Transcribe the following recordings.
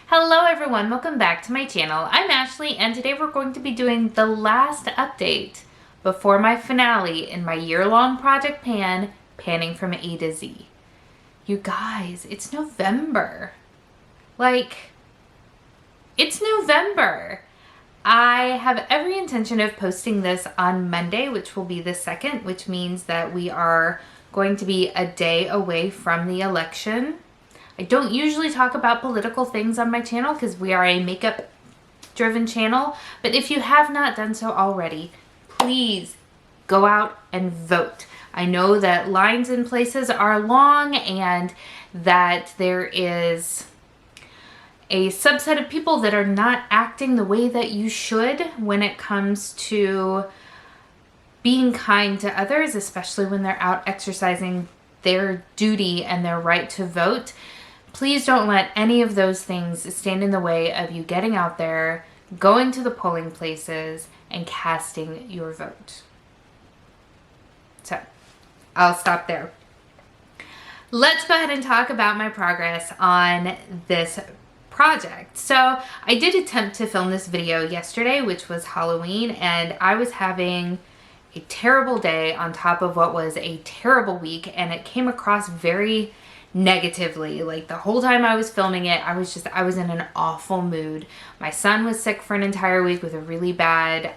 Hello everyone, welcome back to my channel. I'm Ashley and today we're going to be doing the last update before my finale in my year-long project panning from A to Z. You guys, it's November. It's November. I have every intention of posting this on Monday, which will be the 2nd, which means that we are going to be a day away from the election. I don't usually talk about political things on my channel because we are a makeup driven channel, but if you have not done so already, please go out and vote. I know that lines in places are long and that there is a subset of people that are not acting the way that you should when it comes to being kind to others, especially when they're out exercising their duty and their right to vote. Please don't let any of those things stand in the way of you getting out there, going to the polling places, and casting your vote. So, I'll stop there. Let's go ahead and talk about my progress on this project. So, I did attempt to film this video yesterday, which was Halloween, and I was having a terrible day on top of what was a terrible week, and it came across very negatively. Like the whole time I was filming it, I was in an awful mood. My son was sick for an entire week with a really bad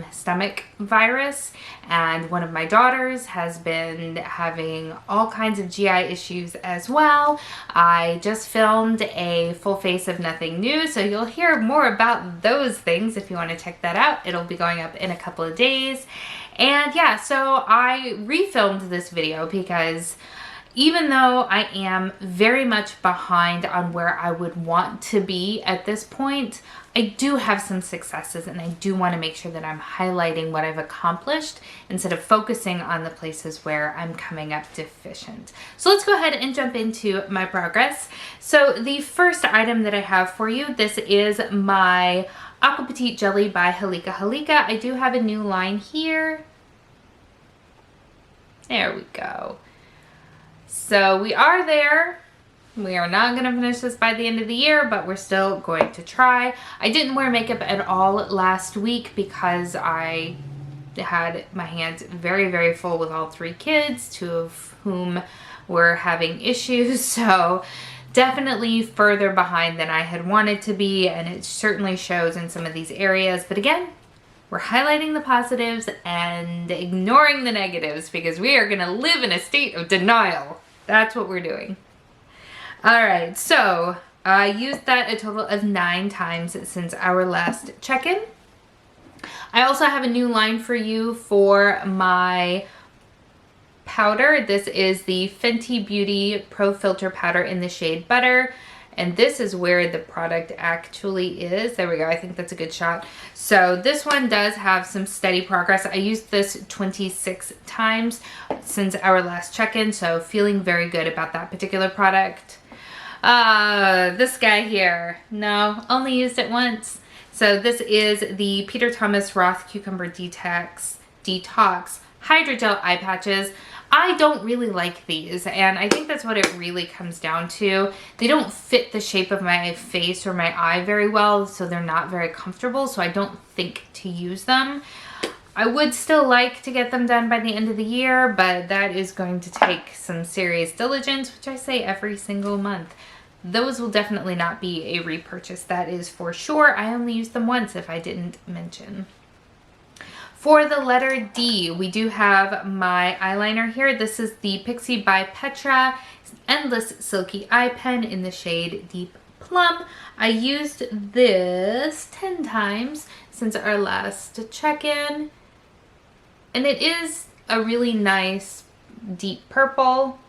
stomach virus, and one of my daughters has been having all kinds of GI issues as well. I just filmed a full face of nothing new, so you'll hear more about those things if you want to check that out. It'll be going up in a couple of days. And yeah, so I refilmed this video because even though I am very much behind on where I would want to be at this point, I do have some successes and I do want to make sure that I'm highlighting what I've accomplished instead of focusing on the places where I'm coming up deficient. So let's go ahead and jump into my progress. So the first item that I have for you, this is my Aqua Petite Jelly by Halika Halika. I do have a new line here. There we go. So we are there. We are not going to finish this by the end of the year, but we're still going to try. I didn't wear makeup at all last week because I had my hands very, very full with all 3 kids, 2 of whom were having issues. So definitely further behind than I had wanted to be, and it certainly shows in some of these areas. But again, we're highlighting the positives and ignoring the negatives because we are going to live in a state of denial. That's what we're doing. Alright, so I used that a total of 9 times since our last check-in. I also have a new line for you for my powder. This is the Fenty Beauty Pro Filter Powder in the shade Butter. And this is where the product actually is. There we go. I think that's a good shot. So this one does have some steady progress. I used this 26 times since our last check-in, so feeling very good about that particular product. This guy here. No, only used it once. So this is the Peter Thomas Roth Cucumber Detox Hydrogel Eye Patches. I don't really like these, and I think that's what it really comes down to. They don't fit the shape of my face or my eye very well, so they're not very comfortable, so I don't think to use them. I would still like to get them done by the end of the year, but that is going to take some serious diligence, which I say every single month. Those will definitely not be a repurchase, that is for sure. I only used them once if I didn't mention. For the letter D, we do have my eyeliner here. This is the Pixie by Petra Endless Silky Eye Pen in the shade Deep Plum. I used this 10 times since our last check-in. And it is a really nice deep purple.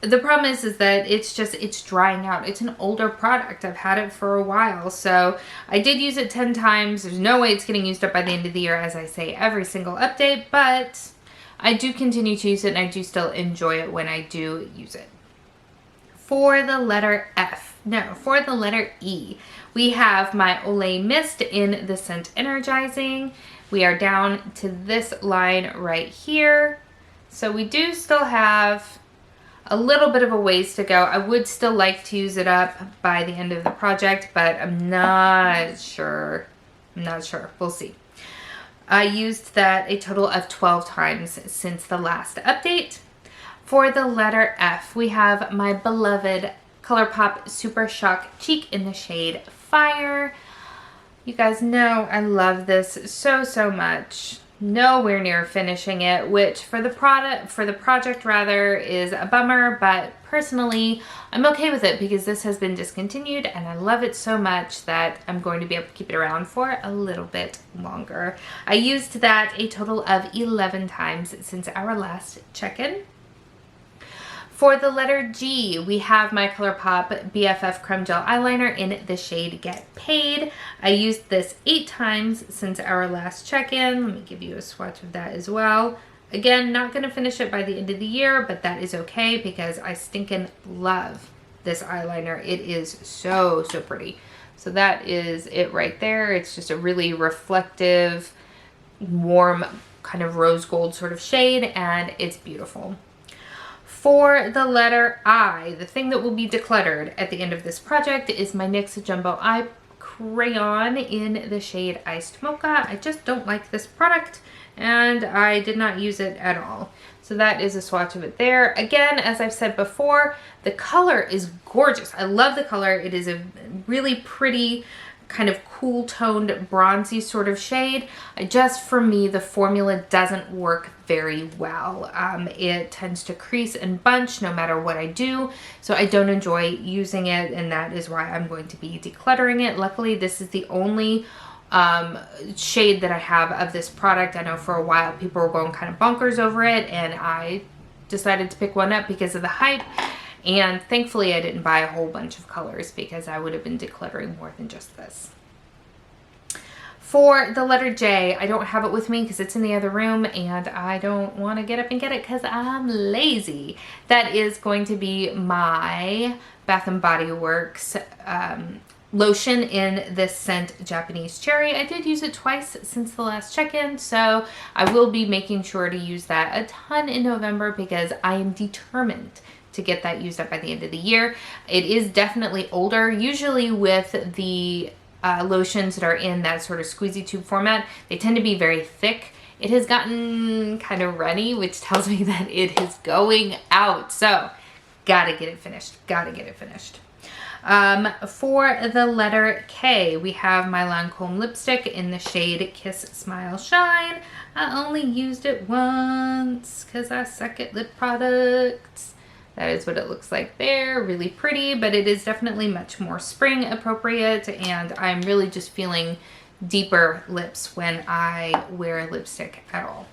The problem is that it's drying out. It's an older product. I've had it for a while. So I did use it 10 times. There's no way it's getting used up by the end of the year, as I say every single update, but I do continue to use it and I do still enjoy it when I do use it. For the letter E, we have my Olay Mist in the scent Energizing. We are down to this line right here. So we do still have a little bit of a ways to go. I would still like to use it up by the end of the project, but I'm not sure. I'm not sure. We'll see. I used that a total of 12 times since the last update. For the letter F, we have my beloved ColourPop Super Shock Cheek in the shade Fire. You guys know I love this so much. Nowhere near finishing it, which for the project rather is a bummer, but personally I'm okay with it because this has been discontinued and I love it so much that I'm going to be able to keep it around for a little bit longer. I used that a total of 11 times since our last check-in. For the letter G, we have my ColourPop Bff Creme Gel Eyeliner in the shade Get Paid. I used this 8 times since our last check-in. Let me give you a swatch of that as well. Again, not going to finish it by the end of the year, but that is okay because I stinking love this eyeliner. It is so pretty. So that is it right there. It's just a really reflective, warm, kind of rose gold sort of shade, and it's beautiful. For the letter I, the thing that will be decluttered at the end of this project is my NYX Jumbo Eye Crayon in the shade Iced Mocha. I just don't like this product and I did not use it at all. So that is a swatch of it there. Again, as I've said before, the color is gorgeous. I love the color. It is a really pretty kind of cool toned bronzy sort of shade. For me, the formula doesn't work very well. It tends to crease and bunch no matter what I do, so I don't enjoy using it, and that is why I'm going to be decluttering it. Luckily, this is the only shade that I have of this product. I know for a while people were going kind of bonkers over it, and I decided to pick one up because of the hype. And thankfully I didn't buy a whole bunch of colors because I would have been decluttering more than just this. For the letter J, I don't have it with me because it's in the other room and I don't want to get up and get it because I'm lazy. That is going to be my Bath & Body Works lotion in this scent Japanese Cherry. I did use it twice since the last check-in, so I will be making sure to use that a ton in November because I am determined to get that used up by the end of the year. It is definitely older. Usually with the lotions that are in that sort of squeezy tube format, they tend to be very thick. It has gotten kind of runny, which tells me that it is going out. So gotta get it finished, gotta get it finished. For the letter K, we have my Lancome lipstick in the shade Kiss Smile Shine. I only used it once because I suck at lip products. That is what it looks like there. Really pretty, but it is definitely much more spring appropriate, and I'm really just feeling deeper lips when I wear lipstick at all.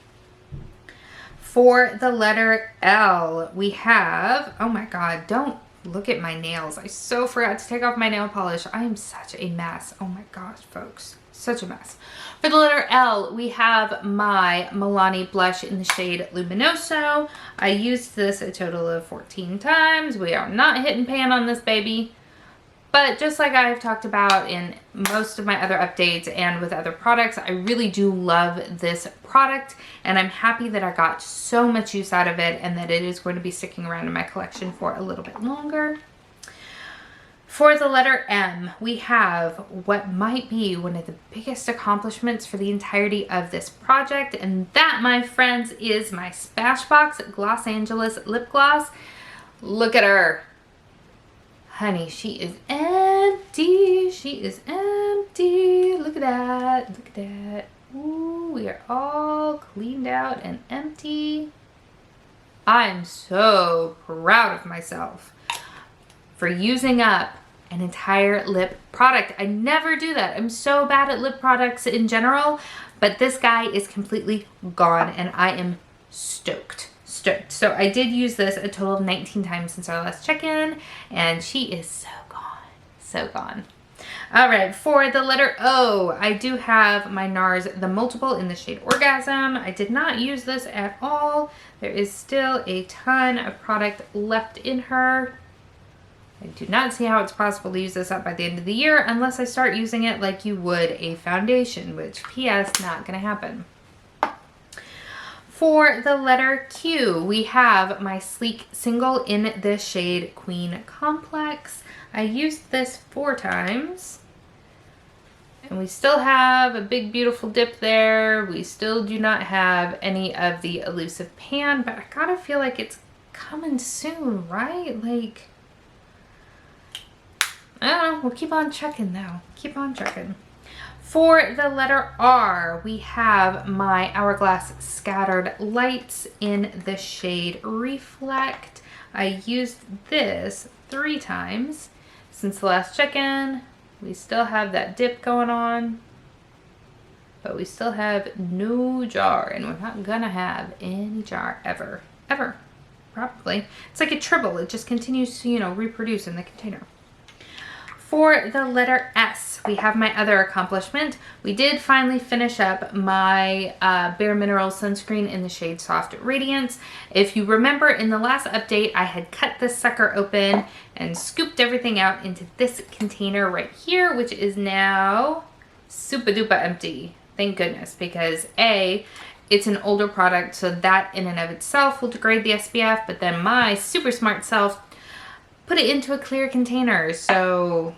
For the letter L, we have, oh my god, don't look at my nails. I so forgot to take off my nail polish. I am such a mess. Oh my gosh, folks. Such a mess. For the letter L, we have my Milani blush in the shade Luminoso. I used this a total of 14 times. We are not hitting pan on this baby. But just like I've talked about in most of my other updates and with other products, I really do love this product. And I'm happy that I got so much use out of it and that it is going to be sticking around in my collection for a little bit longer. For the letter M, we have what might be one of the biggest accomplishments for the entirety of this project, and that, my friends, is my Splashbox Gloss Angeles lip gloss. Look at her. Honey, she is empty. She is empty. Look at that. Look at that. Ooh, we are all cleaned out and empty. I'm so proud of myself for using up an entire lip product. I never do that. I'm so bad at lip products in general, but this guy is completely gone and I am stoked. So I did use this a total of 19 times since our last check-in, and she is so gone. So gone. All right, for the letter O, I do have my Nars The Multiple in the shade Orgasm. I did not use this at all. There is still a ton of product left in her. I do not see how it's possible to use this up by the end of the year unless I start using it like you would a foundation, which P.S. not gonna happen. For the letter Q, we have my Sleek Single in the shade Queen Complex. I used this 4 times. And we still have a big beautiful dip there. We still do not have any of the elusive pan, but I gotta feel like it's coming soon, right? Like, I don't know, we'll keep on checking though. Keep on checking. For the letter R, we have my Hourglass Scattered Lights in the shade Reflect. I used this 3 times since the last check-in. We still have that dip going on, but we still have no jar, and we're not gonna have any jar ever, probably. It's like a tribble. It just continues to, you know, reproduce in the container. For the letter S, we have my other accomplishment. We did finally finish up my Bare Minerals sunscreen in the shade Soft Radiance. If you remember in the last update, I had cut this sucker open and scooped everything out into this container right here, which is now super duper empty. Thank goodness, because A, it's an older product, so that in and of itself will degrade the SPF, but then my super smart self put it into a clear container, so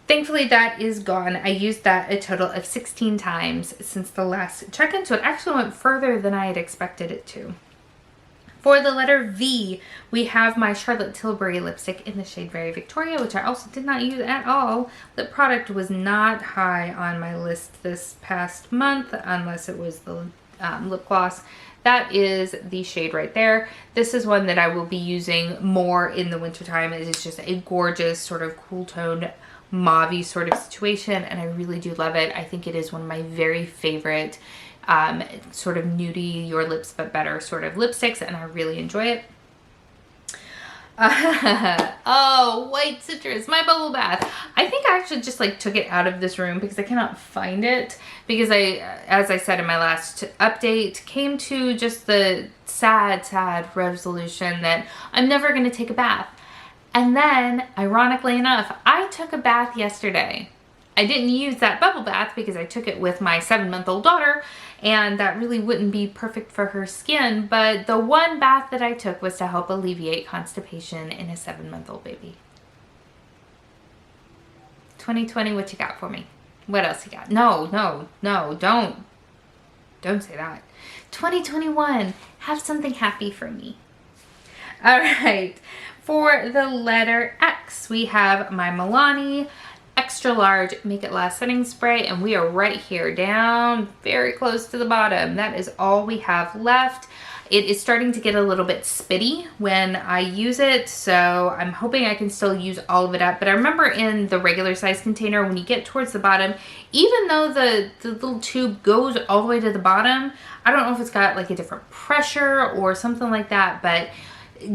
thankfully that is gone. I used that a total of 16 times since the last check-in, so it actually went further than I had expected it to. For the letter V, we have my Charlotte Tilbury lipstick in the shade Very Victoria, which I also did not use at all. The product was not high on my list this past month, unless it was the lip gloss. That is the shade right there. This is one that I will be using more in the wintertime. It is just a gorgeous sort of cool toned mauve-y sort of situation, and I really do love it. I think it is one of my very favorite sort of nudie, your lips but better sort of lipsticks, and I really enjoy it. Oh, white citrus, my bubble bath. I think I actually just like took it out of this room because I cannot find it, because I, as I said in my last update, came to just the sad resolution that I'm never going to take a bath. And then, ironically enough, I took a bath yesterday. I didn't use that bubble bath because I took it with my 7-month-old daughter, and that really wouldn't be perfect for her skin, but the one bath that I took was to help alleviate constipation in a 7-month-old baby. 2020, what you got for me? What else you got? No, don't say that. 2021, have something happy for me. All right, for the letter X, we have my Milani Extra Large Make It Last Setting Spray, and we are right here down very close to the bottom. That is all we have left. It is starting to get a little bit spitty when I use it, so I'm hoping I can still use all of it up. But I remember in the regular size container, when you get towards the bottom, even though the little tube goes all the way to the bottom, I don't know if it's got like a different pressure or something like that, but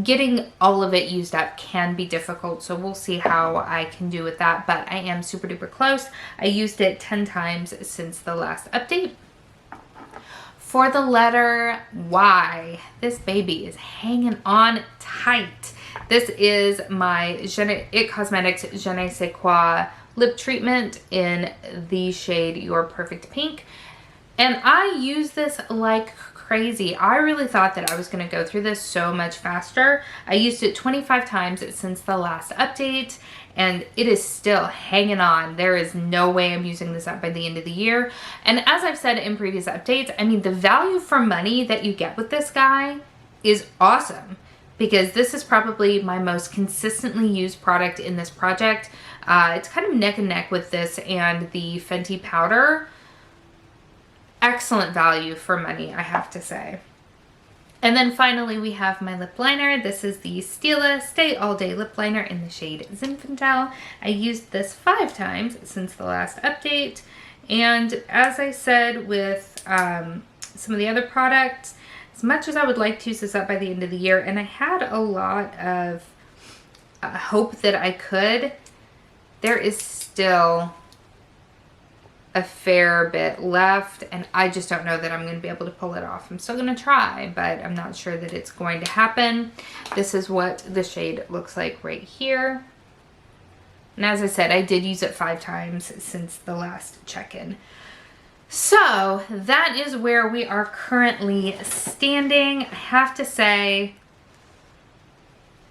getting all of it used up can be difficult, so we'll see how I can do with that, but I am super duper close. I used it 10 times since the last update. For the letter Y, this baby is hanging on tight. This is my It Cosmetics Je ne sais quoi lip treatment in the shade Your Perfect Pink, and I use this like crazy. I really thought that I was going to go through this so much faster. I used it 25 times since the last update, and it is still hanging on. There is no way I'm using this up by the end of the year. And as I've said in previous updates, I mean, the value for money that you get with this guy is awesome, because this is probably my most consistently used product in this project. It's kind of neck and neck with this and the Fenty powder. Excellent value for money, I have to say. And then finally we have my lip liner. This is the Stila Stay All Day Lip Liner in the shade Zinfindel. I used this 5 times since the last update. And as I said with some of the other products, as much as I would like to use this up by the end of the year, and I had a lot of hope that I could, there is still a fair bit left, and I just don't know that I'm going to be able to pull it off. I'm still going to try, but I'm not sure that it's going to happen. This is what the shade looks like right here. And as I said, I did use it 5 times since the last check-in. So that is where we are currently standing. I have to say,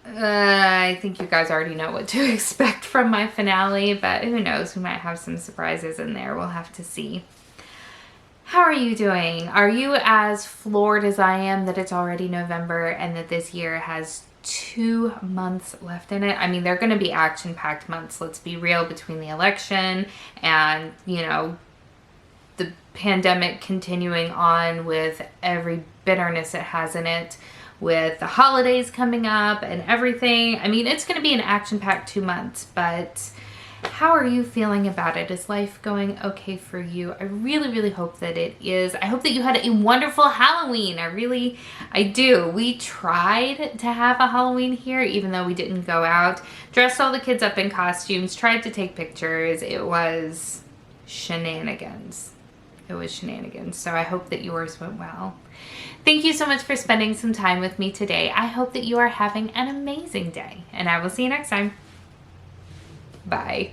I think you guys already know what to expect from my finale, but who knows, we might have some surprises in there. We'll have to see. How are you doing? Are you as floored as I am that it's already November and that this year has 2 months left in it? I mean, they're going to be action-packed months, let's be real, between the election and, you know, the pandemic continuing on with every bitterness it has in it, with the holidays coming up and everything. I mean, it's going to be an action-packed 2 months, but how are you feeling about it? Is life going okay for you? I really, really hope that it is. I hope that you had a wonderful Halloween. I do. We tried to have a Halloween here, even though we didn't go out. Dressed all the kids up in costumes, tried to take pictures. It was shenanigans. It was shenanigans. So I hope that yours went well. Thank you so much for spending some time with me today. I hope that you are having an amazing day, and I will see you next time. Bye.